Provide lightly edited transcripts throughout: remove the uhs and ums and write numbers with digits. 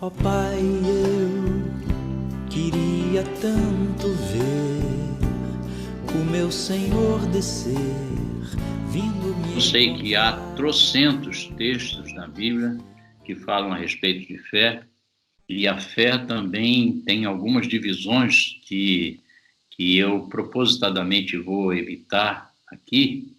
Ó Pai, eu queria tanto ver o meu Senhor descer, vindo me... Eu sei que há trocentos textos na Bíblia que falam a respeito de fé, e a fé também tem algumas divisões que eu propositadamente vou evitar aqui,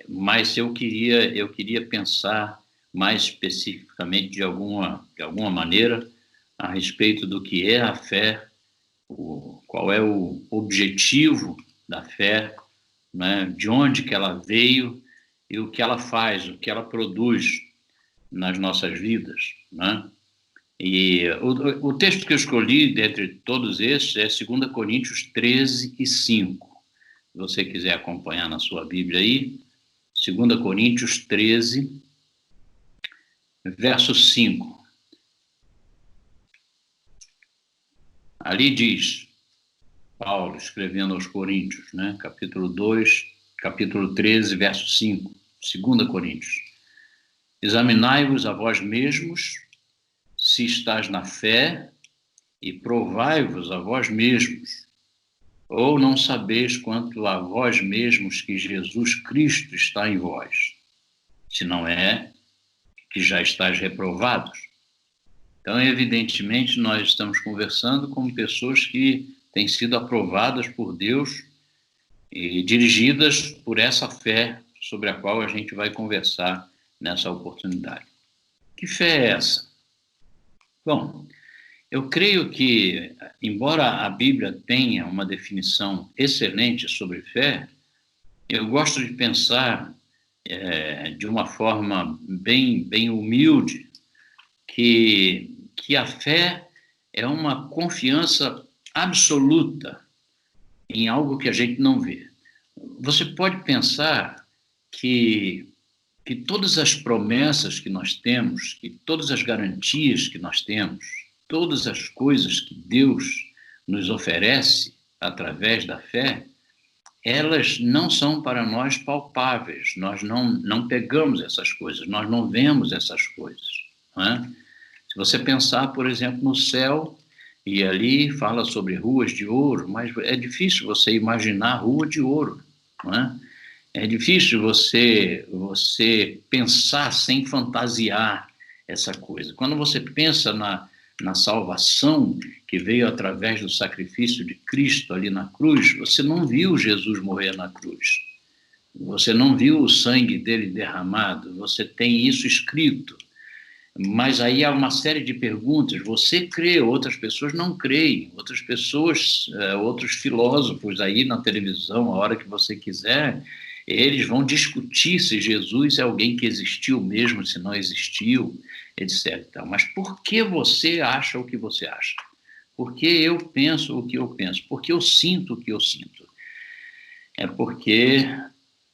mas eu queria pensar mais especificamente de alguma maneira a respeito do que é a fé, qual é o objetivo da fé, né, de onde que ela veio e o que ela faz, o que ela produz nas nossas vidas, né? E o texto que eu escolhi, dentre todos esses, é 2 Coríntios 13 e 5. Se você quiser acompanhar na sua Bíblia aí, 2 Coríntios 13, verso 5. Ali diz, Paulo escrevendo aos Coríntios, né, capítulo 13, verso 5, 2 Coríntios. Examinai-vos a vós mesmos, se estás na fé, e provai-vos a vós mesmos. Ou não sabeis quanto a vós mesmos que Jesus Cristo está em vós, se não é que já estáis reprovados. Então, evidentemente, nós estamos conversando com pessoas que têm sido aprovadas por Deus e dirigidas por essa fé sobre a qual a gente vai conversar nessa oportunidade. Que fé é essa? Bom, eu creio que, embora a Bíblia tenha uma definição excelente sobre fé, eu gosto de pensar de uma forma bem humilde que a fé é uma confiança absoluta em algo que a gente não vê. Você pode pensar que todas as promessas que nós temos, que todas as garantias que nós temos, todas as coisas que Deus nos oferece através da fé, elas não são para nós palpáveis, nós não pegamos essas coisas, nós não vemos essas coisas, não é? Se você pensar, por exemplo, no céu, e ali fala sobre ruas de ouro, mas é difícil você imaginar rua de ouro, não é? É difícil você pensar sem fantasiar essa coisa. Quando você pensa na salvação que veio através do sacrifício de Cristo ali na cruz, você não viu Jesus morrer na cruz. Você não viu o sangue dele derramado. Você tem isso escrito. Mas aí há uma série de perguntas. Você crê, outras pessoas não creem. Outras pessoas, outros filósofos aí na televisão, a hora que você quiser, eles vão discutir se Jesus é alguém que existiu mesmo, se não existiu, etc. Mas por que você acha o que você acha? Por que eu penso o que eu penso? Por que eu sinto o que eu sinto? É porque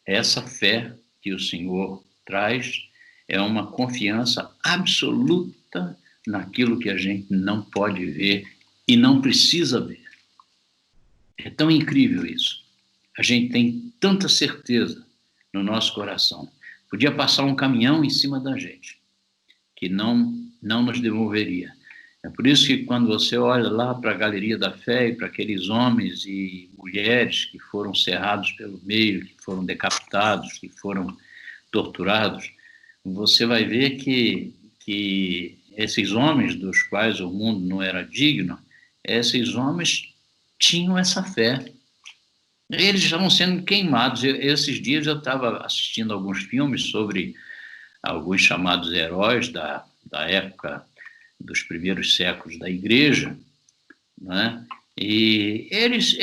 essa fé que o Senhor traz é uma confiança absoluta naquilo que a gente não pode ver e não precisa ver. É tão incrível isso. A gente tem tanta certeza no nosso coração. Podia passar um caminhão em cima da gente, que não nos demoveria. É por isso que quando você olha lá para a galeria da fé e para aqueles homens e mulheres que foram cerrados pelo meio, que foram decapitados, que foram torturados, você vai ver que esses homens dos quais o mundo não era digno, esses homens tinham essa fé. Eles estavam sendo queimados. Esses dias eu estava assistindo alguns filmes sobre alguns chamados heróis da época dos primeiros séculos da igreja, né? E eles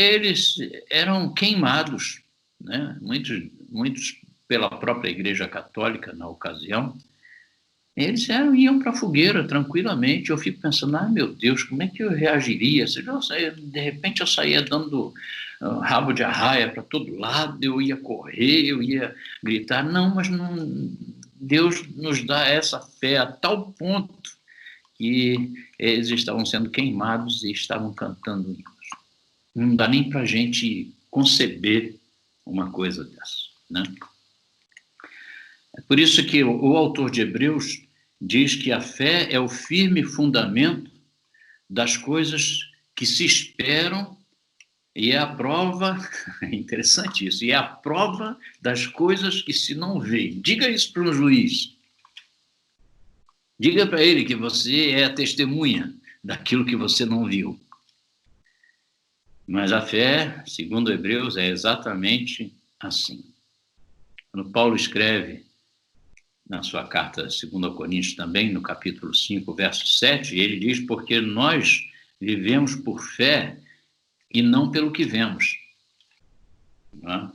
eram queimados, né? Muitos pela própria igreja católica na ocasião. Eles iam para a fogueira tranquilamente. Eu fico pensando, meu Deus, como é que eu reagiria? De repente eu saía dando rabo de arraia para todo lado, eu ia correr, eu ia gritar. Não, mas não, Deus nos dá essa fé a tal ponto que eles estavam sendo queimados e estavam cantando hinos. Não dá nem para a gente conceber uma coisa dessa, né? É por isso que o autor de Hebreus, diz que a fé é o firme fundamento das coisas que se esperam e é a prova, é interessante isso, e é a prova das coisas que se não vê. Diga isso para um juiz. Diga para ele que você é a testemunha daquilo que você não viu. Mas a fé, segundo Hebreus, é exatamente assim. Quando Paulo escreve na sua carta 2 Coríntios também, no capítulo 5, verso 7, ele diz, porque nós vivemos por fé e não pelo que vemos. Não é?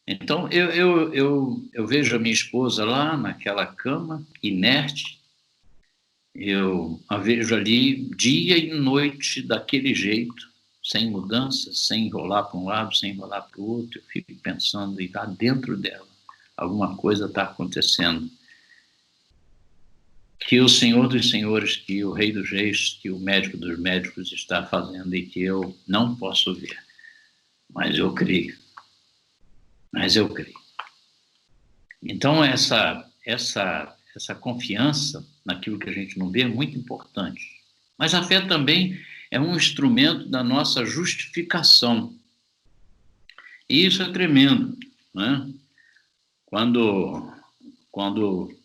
Então, eu vejo a minha esposa lá naquela cama, inerte, eu a vejo ali dia e noite daquele jeito, sem mudança, sem enrolar para um lado, sem enrolar para o outro. Eu fico pensando, e lá dentro dela, alguma coisa está acontecendo. Que o Senhor dos Senhores, que o Rei dos Reis, que o Médico dos Médicos está fazendo e que eu não posso ver. Mas eu creio. Mas eu creio. Então, essa confiança naquilo que a gente não vê é muito importante. Mas a fé também é um instrumento da nossa justificação. E isso é tremendo, né? Quando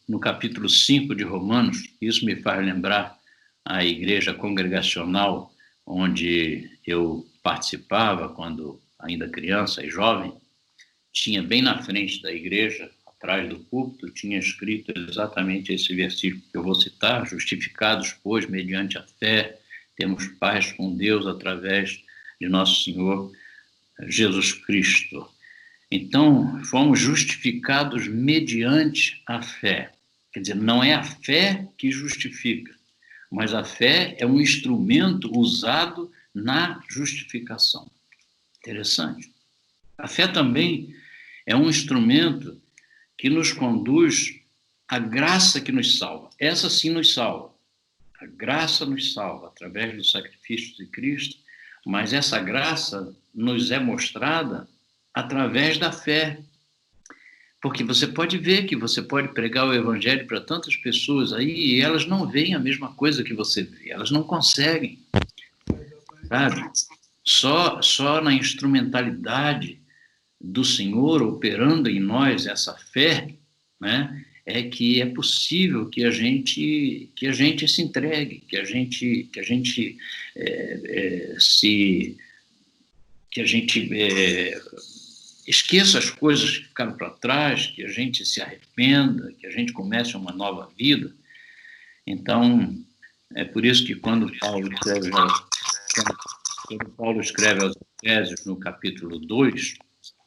no capítulo 5 de Romanos, isso me faz lembrar a igreja congregacional onde eu participava quando ainda criança e jovem, tinha bem na frente da igreja, atrás do púlpito, tinha escrito exatamente esse versículo que eu vou citar: justificados, pois, mediante a fé, temos paz com Deus através de nosso Senhor Jesus Cristo. Então, fomos justificados mediante a fé. Quer dizer, não é a fé que justifica, mas a fé é um instrumento usado na justificação. Interessante. A fé também é um instrumento que nos conduz à graça que nos salva. Essa sim nos salva. A graça nos salva através do sacrifício de Cristo, mas essa graça nos é mostrada através da fé. Porque você pode ver que você pode pregar o evangelho para tantas pessoas aí e elas não veem a mesma coisa que você vê, elas não conseguem, sabe? Só na instrumentalidade do Senhor operando em nós essa fé, né, é que é possível que a gente se entregue, que a gente esqueça as coisas que ficaram para trás, que a gente se arrependa, que a gente comece uma nova vida. Então, é por isso que quando Paulo escreve aos Efésios, no capítulo 2,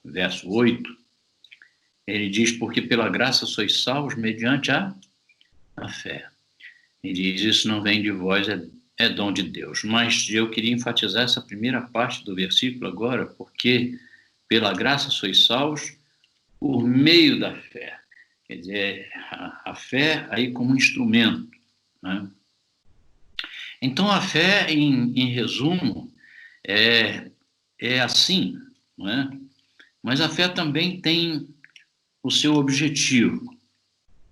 verso 8, ele diz, porque pela graça sois salvos mediante a fé. Ele diz, isso não vem de vós, é dom de Deus. Mas eu queria enfatizar essa primeira parte do versículo agora, porque pela graça sois salvos por meio da fé. Quer dizer, a fé aí como instrumento, né? Então, a fé, em resumo, é assim, não é? Mas a fé também tem o seu objetivo.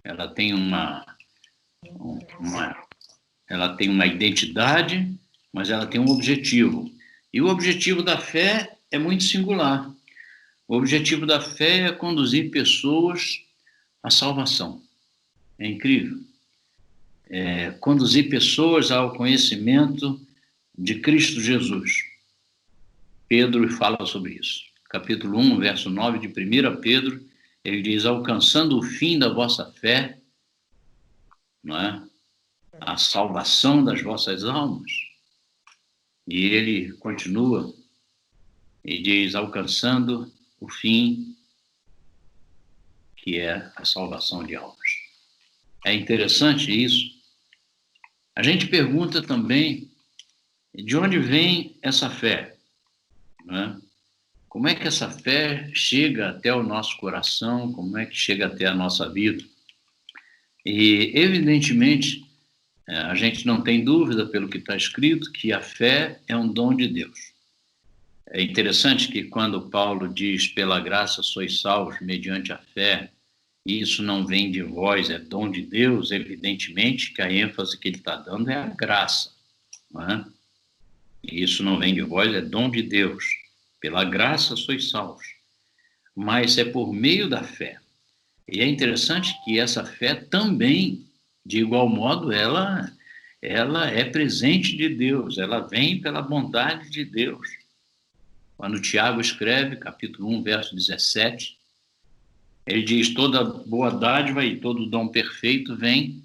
Ela tem ela tem uma identidade, mas ela tem um objetivo. E o objetivo da fé é muito singular. O objetivo da fé é conduzir pessoas à salvação. É incrível. Conduzir pessoas ao conhecimento de Cristo Jesus. Pedro fala sobre isso. Capítulo 1, verso 9 de 1 Pedro, ele diz, alcançando o fim da vossa fé, não é? A salvação das vossas almas. E ele continua e diz, alcançando o fim, que é a salvação de almas. É interessante isso. A gente pergunta também de onde vem essa fé, né? Como é que essa fé chega até o nosso coração, como é que chega até a nossa vida? E, evidentemente, a gente não tem dúvida, pelo que está escrito, que a fé é um dom de Deus. É interessante que quando Paulo diz, pela graça sois salvos mediante a fé, isso não vem de vós, é dom de Deus, evidentemente que a ênfase que ele está dando é a graça, não é? E isso não vem de vós, é dom de Deus. Pela graça sois salvos, mas é por meio da fé. E é interessante que essa fé também, de igual modo, ela é presente de Deus, ela vem pela bondade de Deus. Quando Tiago escreve, capítulo 1, verso 17, ele diz: toda boa dádiva e todo dom perfeito vem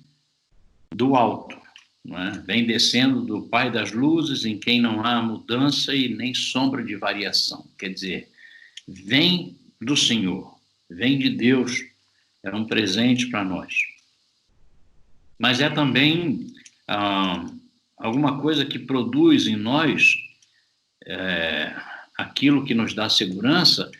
do alto, não é? Vem descendo do Pai das luzes, em quem não há mudança e nem sombra de variação. Quer dizer, vem do Senhor, vem de Deus, é um presente para nós. Mas é também alguma coisa que produz em nós aquilo que nos dá segurança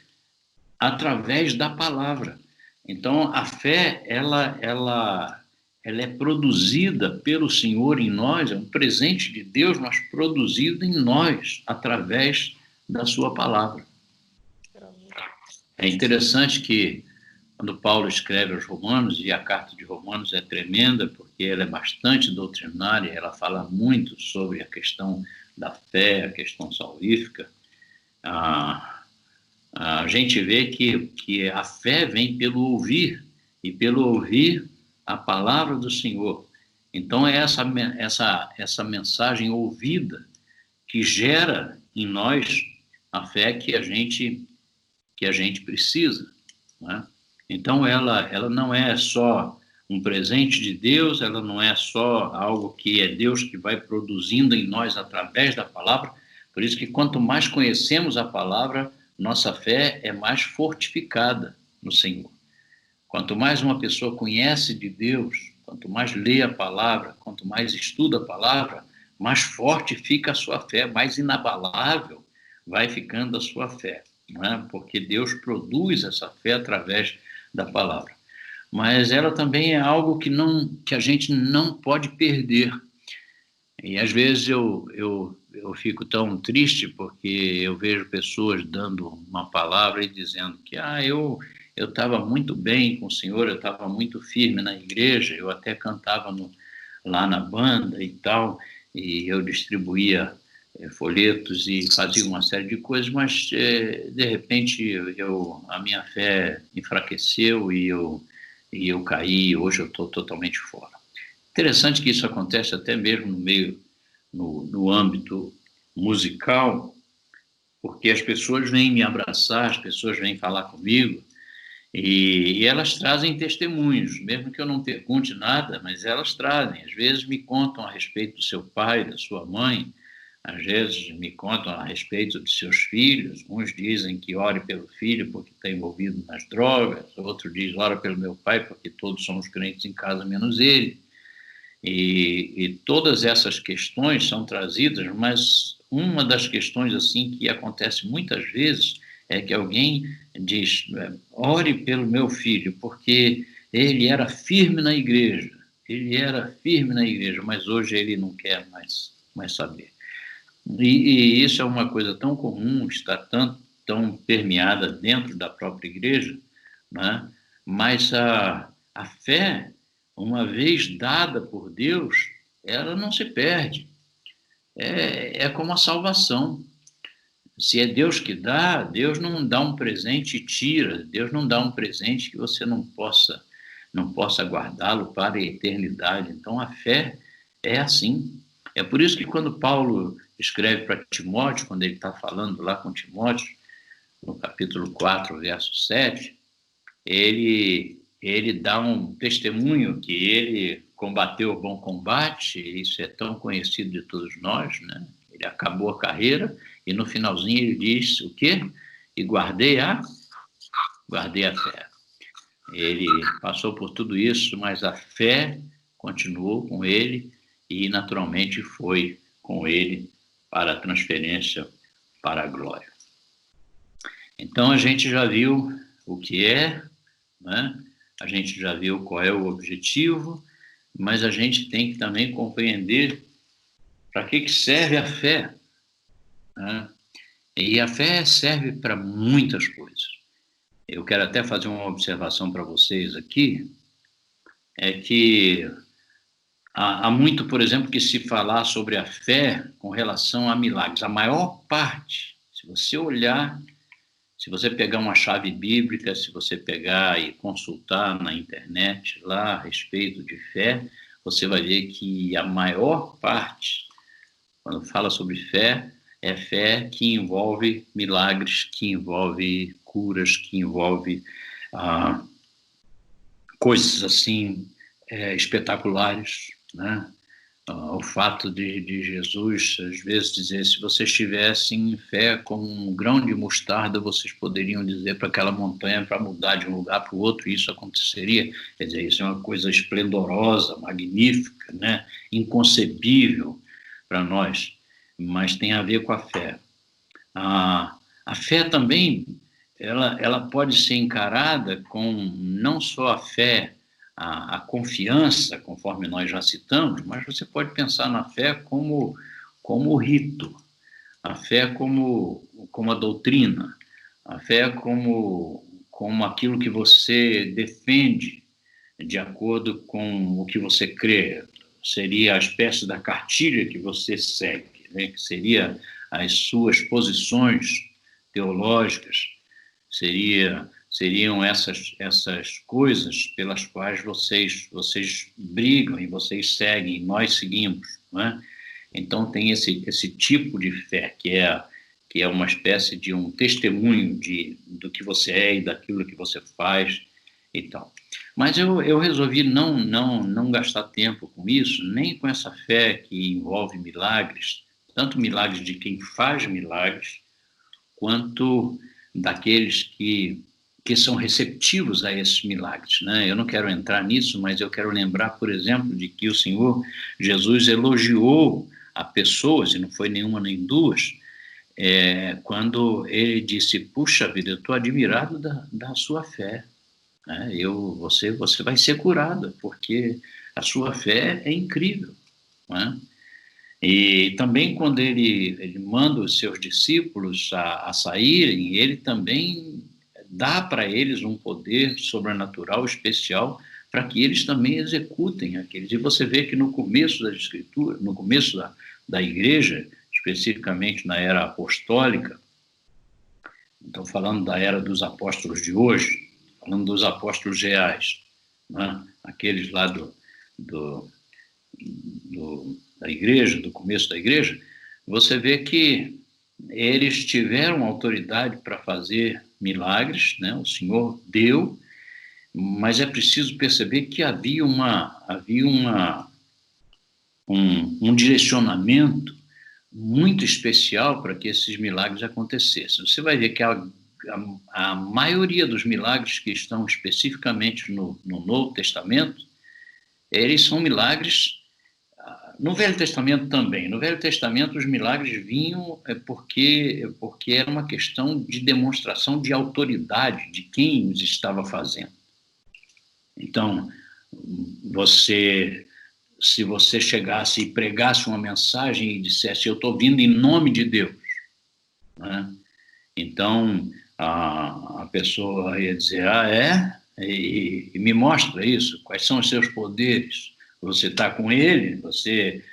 através da palavra. Então, a fé, ela é produzida pelo Senhor em nós, é um presente de Deus, mas produzido em nós, através da sua palavra. É interessante que, quando Paulo escreve aos Romanos, e a carta de Romanos é tremenda, porque ela é bastante doutrinária, ela fala muito sobre a questão da fé, a questão salvífica, a gente vê que a fé vem pelo ouvir, e pelo ouvir a palavra do Senhor. Então, é essa mensagem ouvida que gera em nós a fé que a gente precisa, né? Então, ela não é só um presente de Deus, ela não é só algo que é Deus que vai produzindo em nós através da palavra. Por isso que quanto mais conhecemos a palavra, nossa fé é mais fortificada no Senhor. Quanto mais uma pessoa conhece de Deus, quanto mais lê a palavra, quanto mais estuda a palavra, mais forte fica a sua fé, mais inabalável vai ficando a sua fé, não é? Porque Deus produz essa fé através da palavra. Mas ela também é algo que a gente não pode perder. E às vezes eu fico tão triste porque eu vejo pessoas dando uma palavra e dizendo que eu estava muito bem com o Senhor, eu estava muito firme na igreja, eu até cantava lá na banda e tal, e eu distribuía folhetos e fazia uma série de coisas, mas de repente a minha fé enfraqueceu e eu caí, hoje eu estou totalmente fora. Interessante que isso acontece até mesmo no âmbito musical, porque as pessoas vêm me abraçar, as pessoas vêm falar comigo, e elas trazem testemunhos, mesmo que eu não pergunte nada, mas elas trazem. Às vezes me contam a respeito do seu pai, da sua mãe, às vezes me contam a respeito de seus filhos. Uns dizem que ore pelo filho porque está envolvido nas drogas, outro diz ora pelo meu pai porque todos somos crentes em casa menos ele. E todas essas questões são trazidas, mas uma das questões assim que acontece muitas vezes é que alguém diz: ore pelo meu filho, porque ele era firme na igreja, mas hoje ele não quer mais saber. E isso é uma coisa tão comum, está tão permeada dentro da própria igreja, né? Mas a fé, uma vez dada por Deus, ela não se perde. É como a salvação. Se é Deus que dá, Deus não dá um presente e tira. Deus não dá um presente que você não possa guardá-lo para a eternidade. Então, a fé é assim. É por isso que quando Paulo escreve para Timóteo, quando ele está falando lá com Timóteo, no capítulo 4, verso 7, ele dá um testemunho que ele combateu o bom combate, isso é tão conhecido de todos nós, né? Ele acabou a carreira e no finalzinho ele diz o quê? E guardei a fé. Ele passou por tudo isso, mas a fé continuou com ele e naturalmente foi com ele para a transferência para a glória. Então a gente já viu o que é, né? A gente já viu qual é o objetivo, mas a gente tem que também compreender para que serve a fé, né? E a fé serve para muitas coisas. eu quero até fazer uma observação para vocês aqui, é que há muito, por exemplo, que se falar sobre a fé com relação a milagres. A maior parte, se você olhar, se você pegar uma chave bíblica, se você pegar e consultar na internet lá a respeito de fé, você vai ver que a maior parte, quando fala sobre fé, é fé que envolve milagres, que envolve curas, que envolve coisas assim espetaculares, né? O fato de Jesus, às vezes, dizer, se vocês tivessem fé como um grão de mostarda, vocês poderiam dizer para aquela montanha para mudar de um lugar para o outro, e isso aconteceria. Quer dizer, isso é uma coisa esplendorosa, magnífica, né? Inconcebível para nós, mas tem a ver com a fé. A fé também, ela pode ser encarada com não só a fé, a confiança, conforme nós já citamos, mas você pode pensar na fé como rito, a fé como a doutrina, a fé como aquilo que você defende de acordo com o que você crê. Seria a espécie da cartilha que você segue, né? Que seria as suas posições teológicas, seriam essas coisas pelas quais vocês brigam e vocês seguem, e nós seguimos, não é? Então tem esse tipo de fé que é uma espécie de um testemunho do que você é e daquilo que você faz e tal. Mas eu resolvi não gastar tempo com isso, nem com essa fé que envolve milagres, tanto milagres de quem faz milagres, quanto daqueles que são receptivos a esses milagres, né? Eu não quero entrar nisso, mas eu quero lembrar, por exemplo, de que o Senhor Jesus elogiou a pessoas, e não foi nenhuma nem duas, quando ele disse, puxa vida, eu estou admirado da sua fé, né? Você vai ser curada, porque a sua fé é incrível, né? E também quando ele manda os seus discípulos a saírem, ele também dá para eles um poder sobrenatural especial para que eles também executem aqueles. E você vê que no começo das Escrituras, no começo da igreja, especificamente na era apostólica, estou falando da era dos apóstolos de hoje, falando dos apóstolos reais, né? Aqueles lá da igreja, do começo da igreja, você vê que eles tiveram autoridade para fazer milagres, né? O Senhor deu, mas é preciso perceber que havia um direcionamento muito especial para que esses milagres acontecessem. Você vai ver que a maioria dos milagres que estão especificamente no Novo Testamento, eles são milagres. No Velho Testamento também. No Velho Testamento, os milagres vinham porque era uma questão de demonstração de autoridade de quem os estava fazendo. Então, se você chegasse e pregasse uma mensagem e dissesse, eu estou vindo em nome de Deus, né? Então, a pessoa ia dizer, e me mostra isso, quais são os seus poderes? Você está com ele, você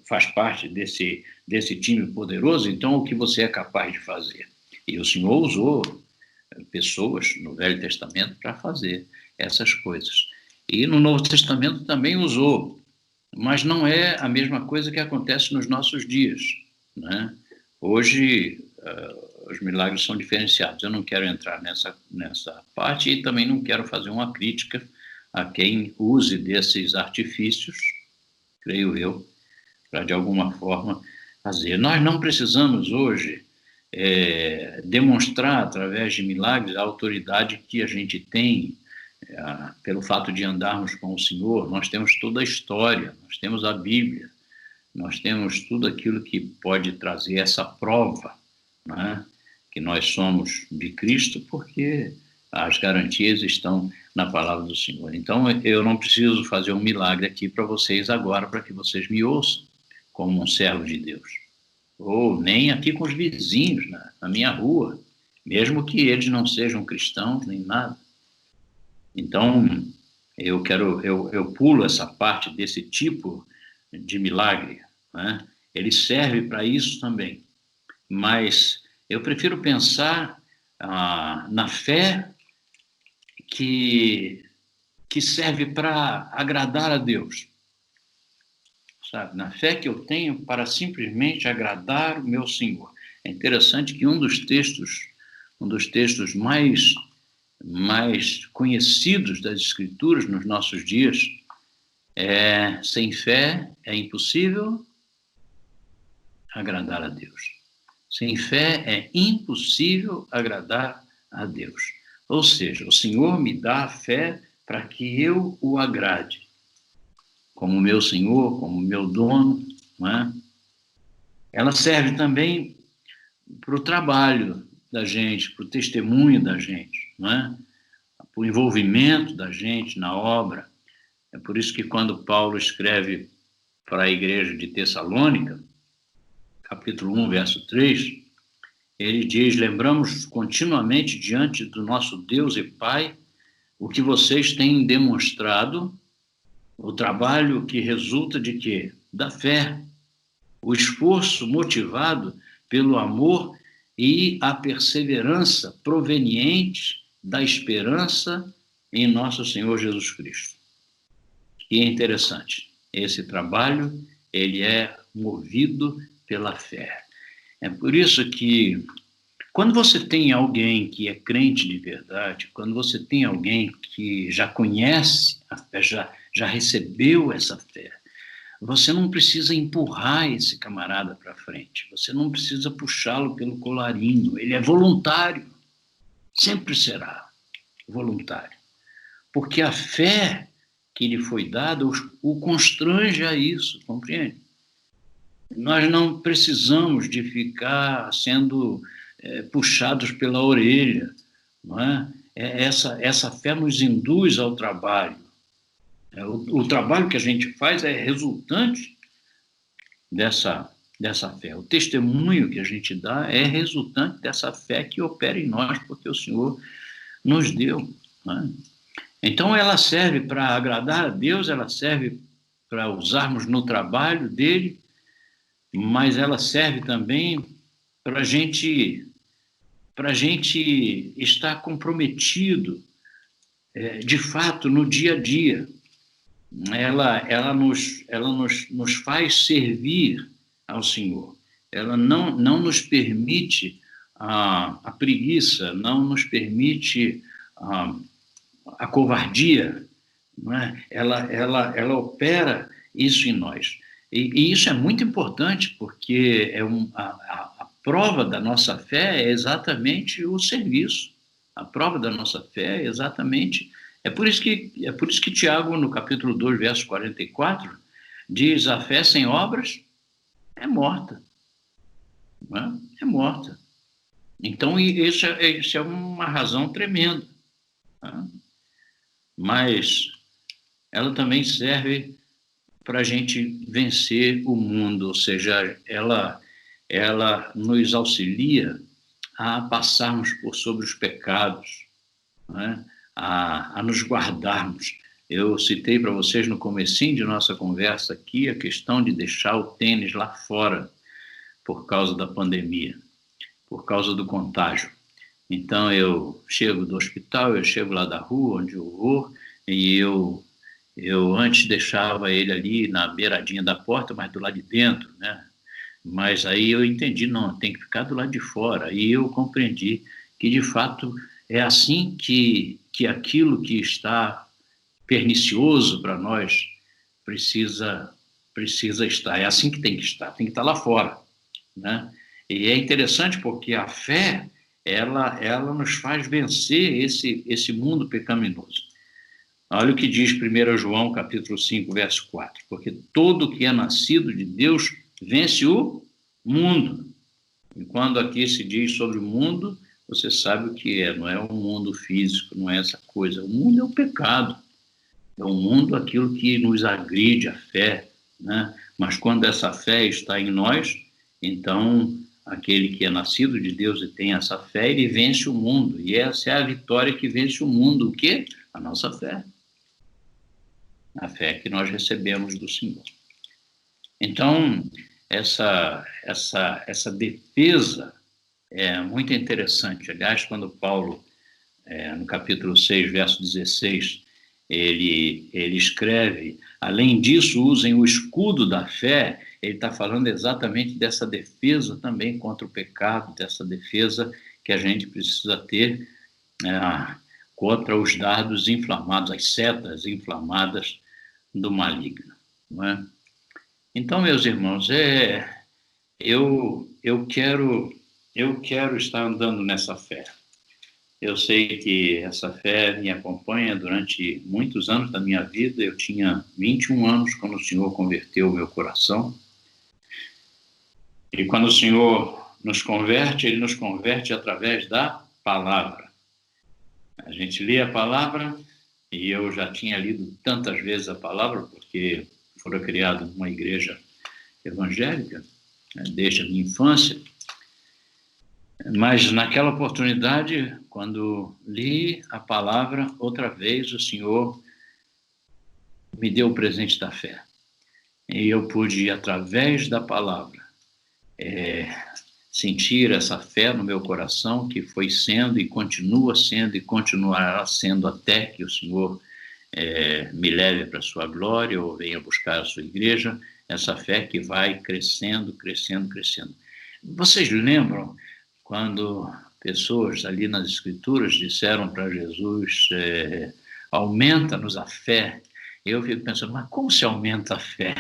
faz parte desse time poderoso, então o que você é capaz de fazer? E o Senhor usou pessoas no Velho Testamento para fazer essas coisas. E no Novo Testamento também usou, mas não é a mesma coisa que acontece nos nossos dias, né? Hoje, os milagres são diferenciados. Eu não quero entrar nessa parte e também não quero fazer uma crítica a quem use desses artifícios, creio eu, para de alguma forma fazer. Nós não precisamos hoje demonstrar através de milagres a autoridade que a gente tem pelo fato de andarmos com o Senhor. Nós temos toda a história, nós temos a Bíblia, nós temos tudo aquilo que pode trazer essa prova, né, que nós somos de Cristo, porque as garantias estão na palavra do Senhor. Então, eu não preciso fazer um milagre aqui para vocês agora, para que vocês me ouçam como um servo de Deus. Ou nem aqui com os vizinhos, na minha rua. mesmo que eles não sejam cristãos nem nada. Então, eu pulo essa parte desse tipo de milagre, né? Ele serve para isso também, mas eu prefiro pensar na fé que serve para agradar a Deus, sabe? Na fé que eu tenho para simplesmente agradar o meu Senhor. É interessante que um dos textos mais conhecidos das Escrituras nos nossos dias é: sem fé é impossível agradar a Deus. Sem fé é impossível agradar a Deus. Ou seja, o Senhor me dá a fé para que eu o agrade, como meu Senhor, como meu dono, não é? Ela serve também para o trabalho da gente, para o testemunho da gente, não é? Para o envolvimento da gente na obra. É por isso que quando Paulo escreve para a igreja de Tessalônica, capítulo 1, verso 3, ele diz: lembramos continuamente diante do nosso Deus e Pai o que vocês têm demonstrado, o trabalho que resulta de quê? Da fé, o esforço motivado pelo amor e a perseverança proveniente da esperança em nosso Senhor Jesus Cristo. E é interessante, esse trabalho, ele é movido pela fé. É por isso que, quando você tem alguém que é crente de verdade, quando você tem alguém que já conhece a fé, já recebeu essa fé, você não precisa empurrar esse camarada para frente, você não precisa puxá-lo pelo colarinho, ele é voluntário, sempre será voluntário, porque a fé que lhe foi dada o constrange a isso, compreende? Nós não precisamos de ficar sendo puxados pela orelha, não é? Essa fé nos induz ao trabalho. O trabalho que a gente faz é resultante dessa fé. O testemunho que a gente dá é resultante dessa fé que opera em nós, porque o Senhor nos deu, não é? Então, ela serve para agradar a Deus, ela serve para usarmos no trabalho dele, mas ela serve também para a gente estar comprometido, de fato, no dia a dia. Ela nos faz servir ao Senhor. Ela não nos permite a preguiça, não nos permite a covardia, não é? Ela opera isso em nós. E isso é muito importante, porque a prova da nossa fé é exatamente o serviço. A prova da nossa fé é exatamente... É por isso que Tiago, no capítulo 2, verso 44, diz: a fé sem obras é morta. Não é? É morta. Então, isso é uma razão tremenda. Tá? Mas ela também serve para a gente vencer o mundo, ou seja, ela nos auxilia a passarmos por sobre os pecados, né? a nos guardarmos. Eu citei para vocês no comecinho de nossa conversa aqui a questão de deixar o tênis lá fora por causa da pandemia, por causa do contágio. Então, eu chego do hospital, eu chego lá da rua onde eu vou, e eu antes deixava ele ali na beiradinha da porta, mas do lado de dentro, né? Mas aí eu entendi, não, tem que ficar do lado de fora. E eu compreendi que, de fato, é assim que aquilo que está pernicioso para nós precisa estar. É assim que tem que estar lá fora, né? E é interessante porque a fé, ela nos faz vencer esse mundo pecaminoso. Olha o que diz 1 João, capítulo 5, verso 4. Porque todo que é nascido de Deus vence o mundo. E quando aqui se diz sobre o mundo, você sabe o que é. Não é um mundo físico, não é essa coisa. O mundo é o pecado. É o mundo aquilo que nos agride a fé, né? Mas quando essa fé está em nós, então aquele que é nascido de Deus e tem essa fé, ele vence o mundo. E essa é a vitória que vence o mundo. O quê? A nossa fé. A fé que nós recebemos do Senhor. Então, essa defesa é muito interessante. Aliás, quando Paulo, no capítulo 6, verso 16, ele escreve, além disso, usem o escudo da fé. Ele está falando exatamente dessa defesa também contra o pecado, dessa defesa que a gente precisa ter contra os dardos inflamados, as setas inflamadas do maligno. Não é? Então, meus irmãos, eu quero estar andando nessa fé. Eu sei que essa fé me acompanha durante muitos anos da minha vida. Eu tinha 21 anos quando o Senhor converteu o meu coração. E quando o Senhor nos converte, Ele nos converte através da palavra. A gente lê a palavra, e eu já tinha lido tantas vezes a palavra, porque fora criado numa igreja evangélica, desde a minha infância. Mas naquela oportunidade, quando li a palavra, outra vez o Senhor me deu o presente da fé. E eu pude, através da palavra, sentir essa fé no meu coração, que foi sendo e continua sendo e continuará sendo até que o Senhor me leve para a sua glória ou venha buscar a sua igreja, essa fé que vai crescendo, crescendo, crescendo. Vocês lembram quando pessoas ali nas Escrituras disseram para Jesus, aumenta-nos a fé? Eu fico pensando, mas como se aumenta a fé?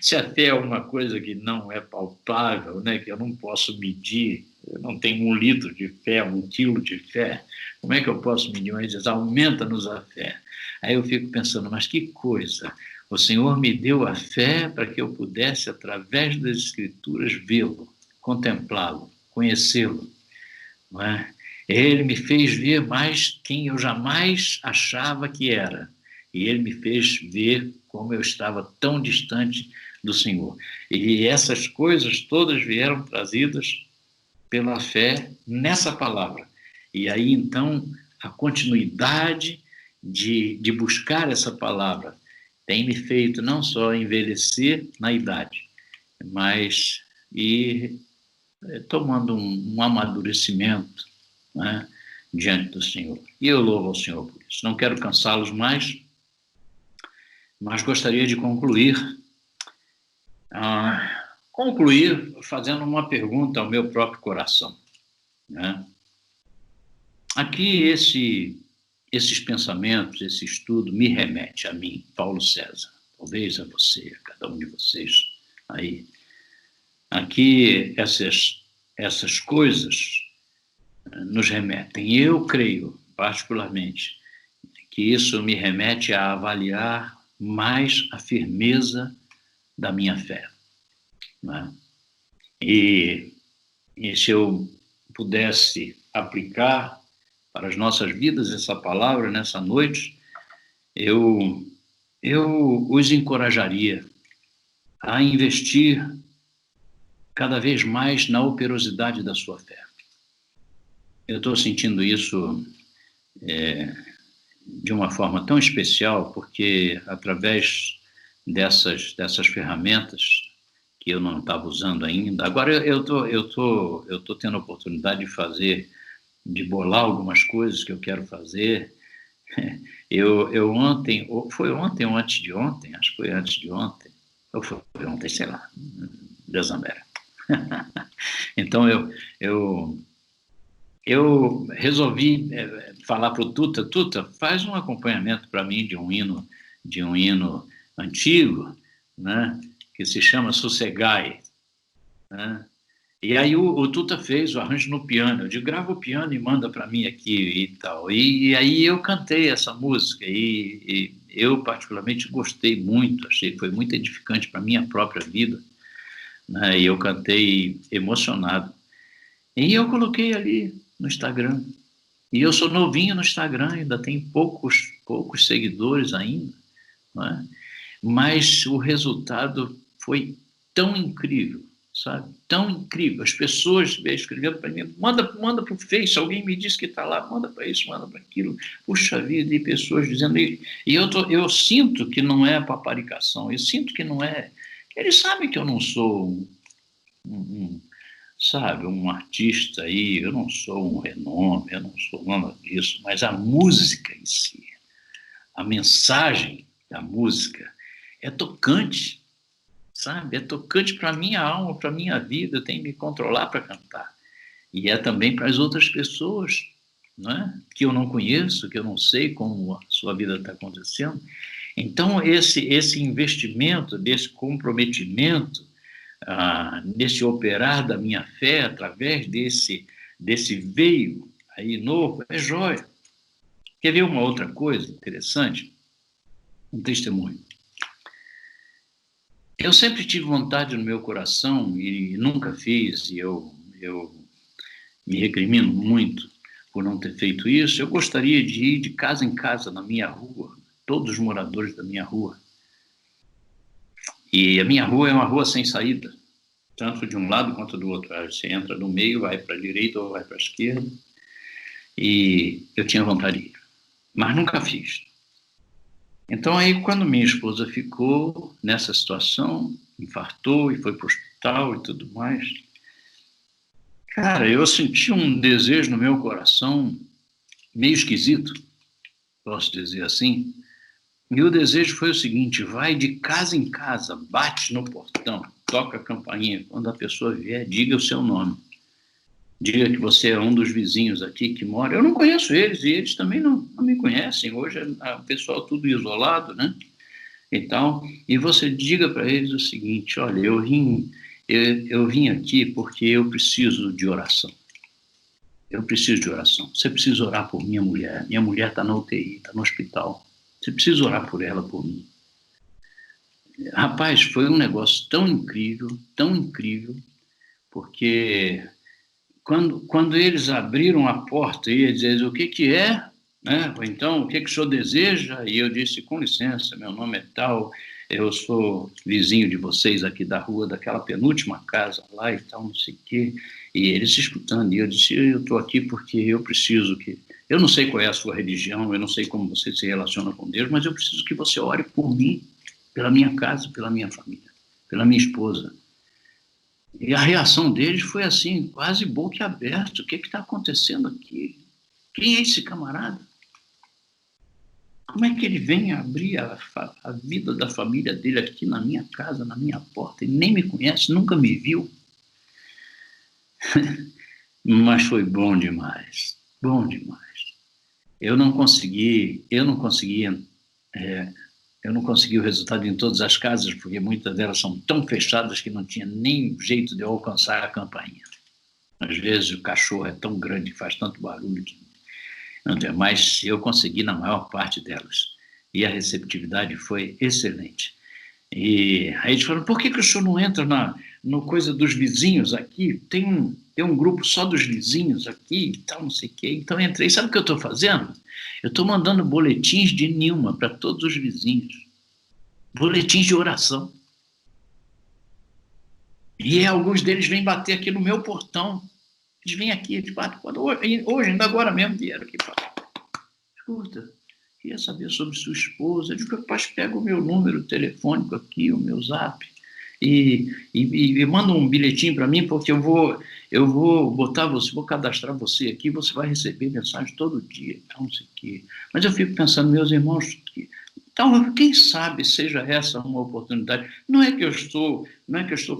Se a fé é uma coisa que não é palpável, né, que eu não posso medir, eu não tenho 1 litro de fé, 1 quilo de fé, como é que eu posso medir? Mas diz, aumenta-nos a fé. Aí eu fico pensando, mas que coisa, o Senhor me deu a fé para que eu pudesse, através das Escrituras, vê-lo, contemplá-lo, conhecê-lo. Não é? Ele me fez ver mais quem eu jamais achava que era. E ele me fez ver como eu estava tão distante do Senhor. E essas coisas todas vieram trazidas pela fé nessa palavra. E aí, então, a continuidade de buscar essa palavra tem me feito não só envelhecer na idade, mas ir tomando um amadurecimento, né, diante do Senhor. E eu louvo ao Senhor por isso. Não quero cansá-los mais, mas gostaria de concluir fazendo uma pergunta ao meu próprio coração, né? Aqui esses pensamentos, esse estudo me remete a mim, Paulo César, talvez a você, a cada um de vocês aí. Aqui essas coisas nos remetem. Eu creio, particularmente, que isso me remete a avaliar mais a firmeza da minha fé, né? E se eu pudesse aplicar para as nossas vidas essa palavra nessa noite, eu os encorajaria a investir cada vez mais na operosidade da sua fé. Eu estou sentindo isso de uma forma tão especial, porque através dessas ferramentas que eu não estava usando ainda, agora eu tô tendo a oportunidade de bolar algumas coisas que eu quero fazer. Eu ontem, foi ontem ou antes de ontem, acho que foi antes de ontem, ou foi ontem, sei lá, Deus não dera. Então eu resolvi falar para o Tuta, faz um acompanhamento para mim de um hino antigo, né, que se chama Sossegai, né? E aí o Tuta fez o arranjo no piano. Eu digo, grava o piano e manda para mim aqui e tal. E aí eu cantei essa música e eu particularmente gostei muito, achei que foi muito edificante para a minha própria vida, né? E eu cantei emocionado. E eu coloquei ali no Instagram. E eu sou novinho no Instagram, ainda tem poucos seguidores ainda, não é? Mas o resultado foi tão incrível, sabe? Tão incrível. As pessoas escrevendo para mim, manda para o Face, alguém me disse que está lá, manda para isso, manda para aquilo. Puxa vida, e pessoas dizendo isso. E eu sinto que não é paparicação, eu sinto que não é... Eles sabem que eu não sou sabe, um artista aí, eu não sou um renome, eu não sou nada disso, mas a música em si, a mensagem da música é tocante, sabe? É tocante para a minha alma, para a minha vida, eu tenho que me controlar para cantar. E é também para as outras pessoas, não é? Que eu não conheço, que eu não sei como a sua vida está acontecendo. Então, esse investimento, desse comprometimento, nesse operar da minha fé, através desse veio aí novo, é jóia. Quer ver uma outra coisa interessante? Um testemunho. Eu sempre tive vontade no meu coração, e nunca fiz, e eu me recrimino muito por não ter feito isso. Eu gostaria de ir de casa em casa na minha rua, todos os moradores da minha rua. E a minha rua é uma rua sem saída, tanto de um lado quanto do outro. Você entra no meio, vai para a direita ou vai para a esquerda. E eu tinha vontade de ir, mas nunca fiz. Então, aí, quando minha esposa ficou nessa situação, infartou e foi para o hospital e tudo mais, cara, eu senti um desejo no meu coração meio esquisito, posso dizer assim. E o desejo foi o seguinte: vai de casa em casa, bate no portão, toca a campainha. Quando a pessoa vier, diga o seu nome. Diga que você é um dos vizinhos aqui que mora. Eu não conheço eles e eles também não me conhecem. Hoje é o pessoal tudo isolado, né? E você diga para eles o seguinte: olha, eu vim aqui porque eu preciso de oração. Eu preciso de oração. Você precisa orar por minha mulher. Minha mulher está na UTI, está no hospital. Você precisa orar por ela, por mim. Rapaz, foi um negócio tão incrível, porque quando eles abriram a porta e eles diziam o que é, né? Ou então, o que o senhor deseja? E eu disse, com licença, meu nome é tal, eu sou vizinho de vocês aqui da rua, daquela penúltima casa lá e tal, não sei o quê. E eles se escutando, e eu disse, eu estou aqui porque eu preciso que... Eu não sei qual é a sua religião, eu não sei como você se relaciona com Deus, mas eu preciso que você ore por mim, pela minha casa, pela minha família, pela minha esposa. E a reação deles foi assim, quase boquiaberto. O que está acontecendo aqui? Quem é esse camarada? Como é que ele vem abrir a vida da família dele aqui na minha casa, na minha porta? Ele nem me conhece, nunca me viu. Mas foi bom demais, bom demais. Eu não consegui o resultado em todas as casas, porque muitas delas são tão fechadas que não tinha nem jeito de eu alcançar a campainha. Às vezes o cachorro é tão grande que faz tanto barulho que não tem, mas eu consegui na maior parte delas. E a receptividade foi excelente. E aí eles falaram, por que o senhor não entra no coisa dos vizinhos aqui? Tem um grupo só dos vizinhos aqui e tal, não sei o quê. Então eu entrei. Sabe o que eu estou fazendo? Eu estou mandando boletins de Nilma para todos os vizinhos. Boletins de oração. E alguns deles vêm bater aqui no meu portão. Eles vêm aqui, eles batem. Hoje, ainda agora mesmo, vieram aqui. Escuta, queria saber sobre sua esposa. Eu digo, rapaz, pega o meu número telefônico aqui, o meu zap, e manda um bilhetinho para mim, porque eu vou botar você, vou cadastrar você aqui, você vai receber mensagem todo dia, então não sei o quê. Mas eu fico pensando, meus irmãos, então, quem sabe seja essa uma oportunidade. Não é que eu estou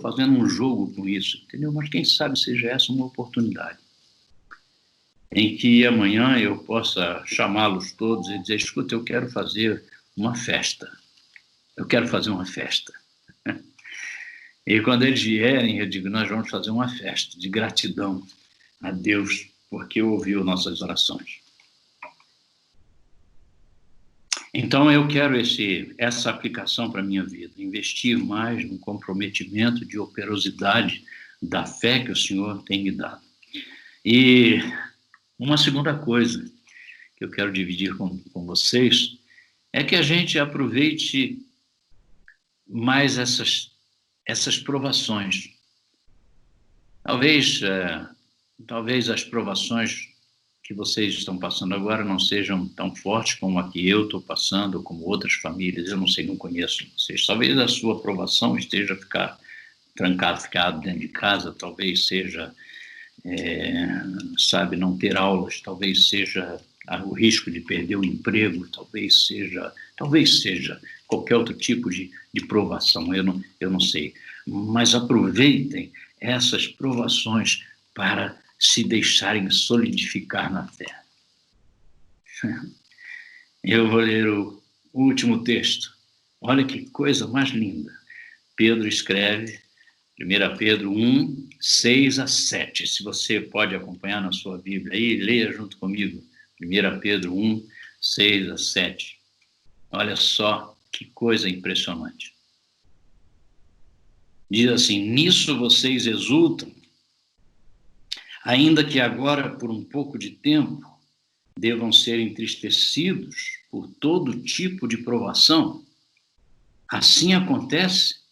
fazendo um jogo com isso, entendeu? Mas quem sabe seja essa uma oportunidade em que amanhã eu possa chamá-los todos e dizer, escuta, eu quero fazer uma festa. Eu quero fazer uma festa. E quando eles vierem, eu digo, nós vamos fazer uma festa de gratidão a Deus, porque ouviu nossas orações. Então, eu quero essa aplicação para a minha vida, investir mais no comprometimento de operosidade da fé que o Senhor tem me dado. E uma segunda coisa que eu quero dividir com vocês é que a gente aproveite mais essas provações, Talvez, talvez as provações que vocês estão passando agora não sejam tão fortes como a que eu estou passando, ou como outras famílias. Eu não sei, não conheço vocês. Talvez a sua provação esteja ficar trancado, ficado dentro de casa, talvez seja, sabe, não ter aulas, talvez seja o risco de perder o emprego, talvez seja qualquer outro tipo de provação, eu não sei. Mas aproveitem essas provações para se deixarem solidificar na fé. Eu vou ler o último texto. Olha que coisa mais linda. Pedro escreve, 1 Pedro 1, 6 a 7. Se você pode acompanhar na sua Bíblia aí, leia junto comigo. 1 Pedro 1, 6 a 7. Olha só que coisa impressionante. Diz assim: nisso vocês exultam, ainda que agora, por um pouco de tempo, devam ser entristecidos por todo tipo de provação. Assim acontece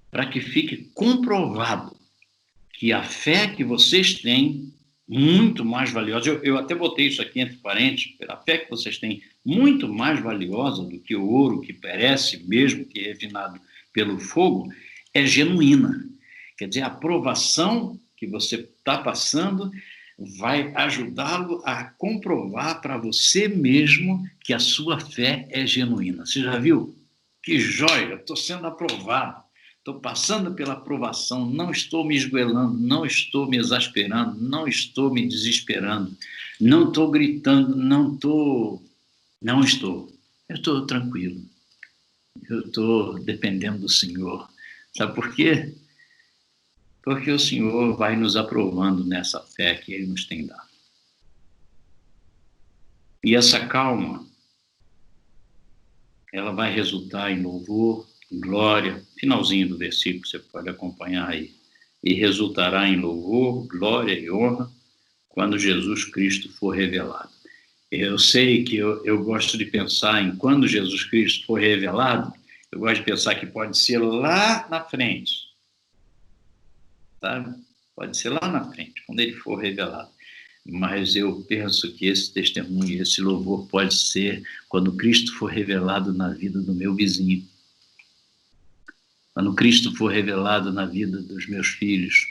para que fique comprovado que a fé que vocês têm, muito mais valiosa, eu até botei isso aqui entre parênteses, a fé que vocês têm, muito mais valiosa do que o ouro que perece, mesmo que refinado pelo fogo, é genuína. Quer dizer, a provação que você está passando vai ajudá-lo a comprovar para você mesmo que a sua fé é genuína. Você já viu? Que joia! Estou sendo aprovado. Estou passando pela aprovação, não estou me esgoelando, não estou me exasperando, não estou me desesperando, não estou gritando, não estou. Eu estou tranquilo, eu estou dependendo do Senhor. Sabe por quê? Porque o Senhor vai nos aprovando nessa fé que Ele nos tem dado. E essa calma, ela vai resultar em louvor, em glória, finalzinho do versículo, você pode acompanhar aí. E resultará em louvor, glória e honra quando Jesus Cristo for revelado. Eu sei que eu gosto de pensar em quando Jesus Cristo for revelado, eu gosto de pensar que pode ser lá na frente, sabe? Pode ser lá na frente, quando ele for revelado. Mas eu penso que esse testemunho, esse louvor pode ser quando Cristo for revelado na vida do meu vizinho, quando Cristo for revelado na vida dos meus filhos,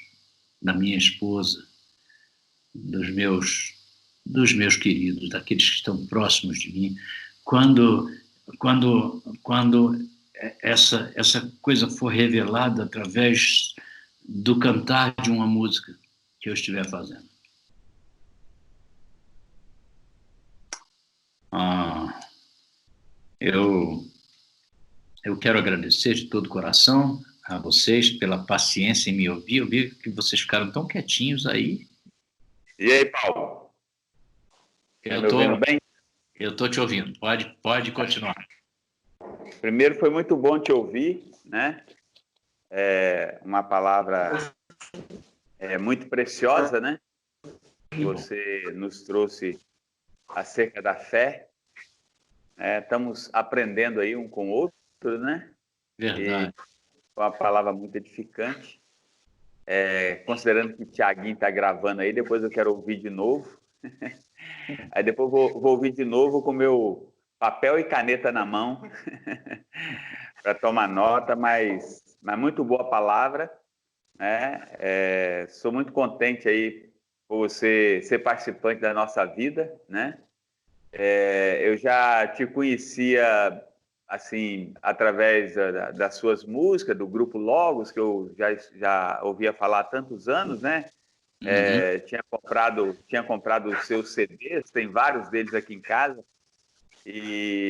da minha esposa, dos meus queridos, daqueles que estão próximos de mim, quando essa coisa for revelada através do cantar de uma música que eu estiver fazendo. Eu quero agradecer de todo o coração a vocês pela paciência em me ouvir. Eu vi que vocês ficaram tão quietinhos aí. E aí, Paulo? Tá me ouvindo bem? Eu estou te ouvindo. Pode continuar. Primeiro, foi muito bom te ouvir, né? Uma palavra muito preciosa, né? Você nos trouxe acerca da fé. Estamos aprendendo aí um com o outro, né? Verdade. E foi uma palavra muito edificante. Considerando que o Thiaguinho está gravando aí, depois eu quero ouvir de novo. Aí depois vou ouvir de novo com meu papel e caneta na mão para tomar nota, mas muito boa palavra, né? Sou muito contente aí por você ser participante da nossa vida, né? Eu já te conhecia assim através das suas músicas, do grupo Logos, que eu já ouvia falar há tantos anos, né? Tinha comprado os seus CDs, tem vários deles aqui em casa,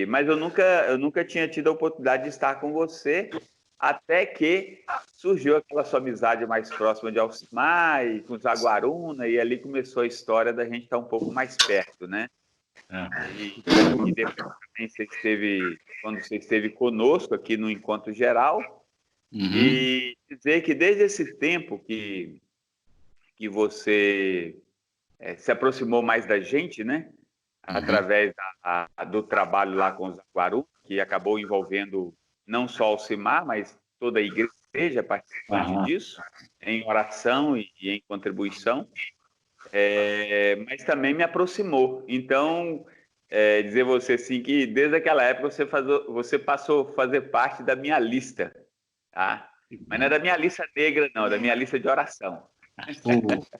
mas eu nunca tinha tido a oportunidade de estar com você, até que surgiu aquela sua amizade mais próxima de Alcimar e com Zaguaruna, e ali começou a história da gente estar um pouco mais perto, né? E depois também quando você esteve conosco aqui no Encontro Geral, e dizer que desde esse tempo que você se aproximou mais da gente, né? Através do trabalho lá com os Zaguaruna, que acabou envolvendo não só Alcimar, mas toda a igreja, seja participante disso, em oração e em contribuição, mas também me aproximou. Então, dizer você assim que desde aquela época você passou a fazer parte da minha lista, tá? Mas não é da minha lista negra, não, é da minha lista de oração.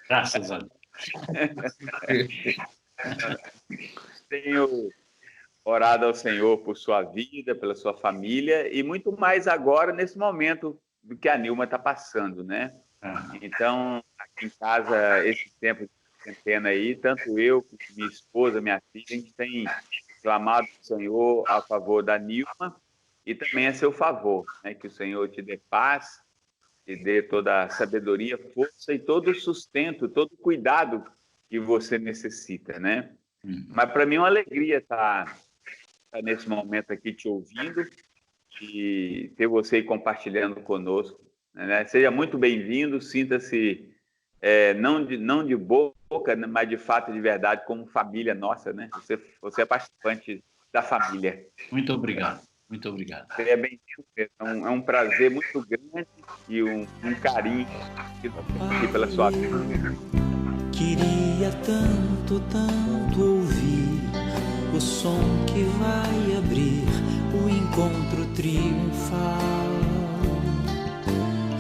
Graças a Deus. Tenho orado ao Senhor por sua vida, pela sua família, e muito mais agora, nesse momento do que a Nilma está passando, né? Então, aqui em casa, esse tempo de quarentena aí, tanto eu, minha esposa, minha filha, a gente tem clamado ao Senhor a favor da Nilma e também a seu favor, né? Que o Senhor te dê paz, te dê toda a sabedoria, força e todo o sustento, todo o cuidado que você necessita, né? Mas para mim é uma alegria estar nesse momento aqui te ouvindo e ter você aí compartilhando conosco, né? Seja muito bem-vindo, sinta-se não de boca, mas de fato, de verdade, como família nossa, né? Você é participante da família. Muito obrigado, muito obrigado. Seja bem-vindo mesmo. É um prazer muito grande e um carinho aqui pela sua vida. Queria tanto, tanto ouvir o som que vai abrir o encontro triunfal,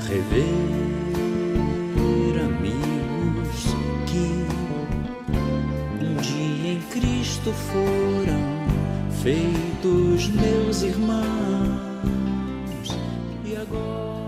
rever amigos que um dia em Cristo foram feitos meus irmãos e agora